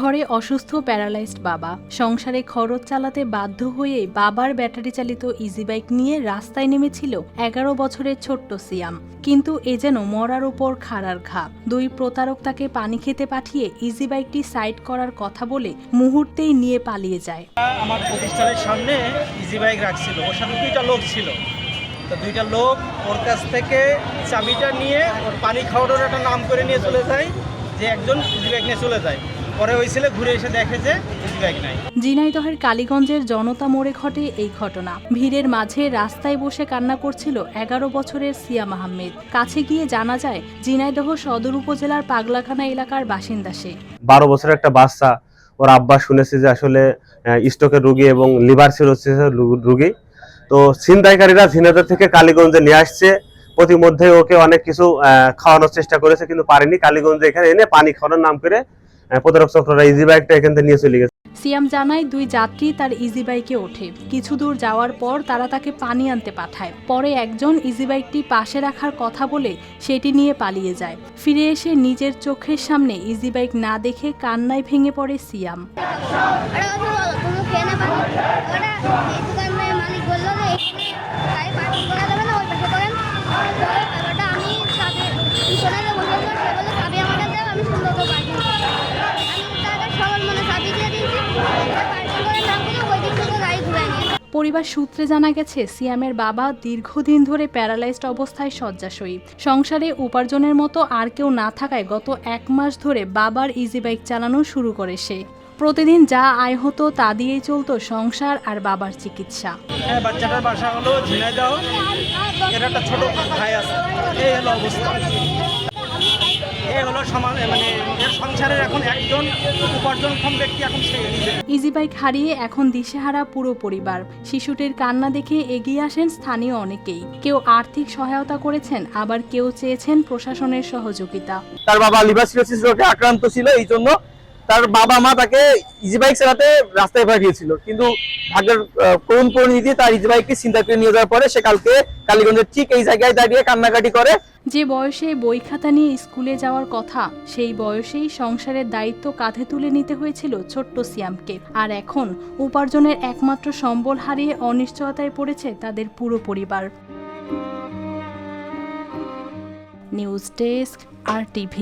ঘরে অসুস্থ প্যারালাইজড বাবা, সংসারে খরচ চালাতে বাধ্য হয়ে বাবার ব্যাটারি চালিত ইজি বাইক নিয়ে রাস্তায় নেমেছিল 11 বছরের ছোট্ট সিয়াম। কিন্তু এ যেন মরার উপর খাড়ার ঘা। দুই প্রতারক তাকে পানি খেতে পাঠিয়ে ইজি বাইকটি সাইড করার কথা বলে মুহূর্তেই নিয়ে পালিয়ে যায়। আমার প্রতিষ্ঠানের সামনে ইজি বাইক রাখছিল, ওর সাথে দুইটা লোক ছিল। তো দুইটা লোক ওর কাছ থেকে চাবিটা নিয়ে ওর পানি খাওয়ানোর একটা নাম করে নিয়ে চলে যায়, যে একজন ইজি বাইক নিয়ে চলে যায়। পরে ওই ছেলে ঘুরে এসে দেখে যে ইজি বাইক নাই। ঝিনাইদহের কালীগঞ্জের জনতা মোড়ে ঘটে এই ঘটনা। ভিড়ের মাঝে রাস্তায় বসে কান্না করছিল 11 বছরের সিয়াম আহমেদ। কাছে গিয়ে জানা যায় ঝিনাইদহ সদর উপজেলার পাগলাখানা এলাকার বাসিন্দা সে। 12 বছরের একটা বাচ্চা, ওর আব্বা শুনেছে যে আসলে স্ট্রোকের রোগী এবং লিভার সিরোসিসের রোগী। তো ছিনতাইকারীরা ঝিনাইদহ থেকে কালীগঞ্জে নিয়ে আসছে। প্রতিমধ্যে ওকে অনেক কিছু খাওয়ানোর চেষ্টা করেছে, কিন্তু পারেনি। কালীগঞ্জে এখানে এনে পানি খাওয়ানোর নাম করে প্রতারক চক্ররা ইজি বাইকটা এখান থেকে নিয়ে চলে গেছে। সিয়াম জানায় দুই যাত্রী তার ইজি বাইকে ওঠে। কিছু দূর যাওয়ার পর তারা তাকে পানি আনতে পাঠায়। পরে একজন ইজি বাইকটি পাশে রাখার কথা বলে সেটি নিয়ে পালিয়ে যায়। ফিরে এসে নিজের চোখের সামনে ইজি বাইক না দেখে কান্নায় ভেঙে পড়ে সিয়াম। পরিবার সূত্রে জানা গেছে, সিয়ামের বাবা দীর্ঘদিন ধরে প্যারালাইজড অবস্থায় শয্যাশয়ী। সংসারে উপার্জনের মতো আর কেউ না থাকায় গত 1 মাস ধরে বাবার ইজি বাইক চালানো শুরু করে সে। প্রতিদিন যা আয় হতো তা দিয়েই চলতো সংসার আর বাবার চিকিৎসা। বাচ্চাটার বাসা হলো ঝিনাইদহ, এর একটা ছোট ভাই আছে। এই হলো অবস্থা, এই হলো সমাজ, মানে এর সংসারের এখন একজন উপার্জনক্ষম ব্যক্তি এখন সে। ইজি বাইক হারিয়ে এখন দিশেহারা পুরো পরিবার। শিশুটির কান্না দেখে এগিয়ে আসেন স্থানীয় অনেকেই। কেউ আর্থিক সহায়তা করেছেন, আবার কেউ চেয়েছেন প্রশাসনের সহযোগিতা। তার বাবা লিভার সিরোসিস রোগে আক্রান্ত ছিল, এই জন্য তার বাবা মা তাকে ইজি বাইক চালাতে রাস্তায় পাঠিয়েছিল। কিন্তু ভাগ্যের করুণ পরিণতি, তার ইজি বাইকটি ছিনতাই করে নিয়ে যাওয়ার পরে সে কালকে কালীগঞ্জের ঠিক এই জায়গায় দাঁড়িয়ে কান্নাকাটি করে। যে বয়সে বই খাতা নিয়ে স্কুলে যাওয়ার কথা, সেই বয়সেই সংসারের দায়িত্ব কাঁধে তুলে নিতে হয়েছিল ছোট্ট সিয়ামকে। আর এখন উপার্জনের একমাত্র সম্বল হারিয়ে অনিশ্চয়তায় পড়েছে তাদের পুরো পরিবার। News desk, RTV।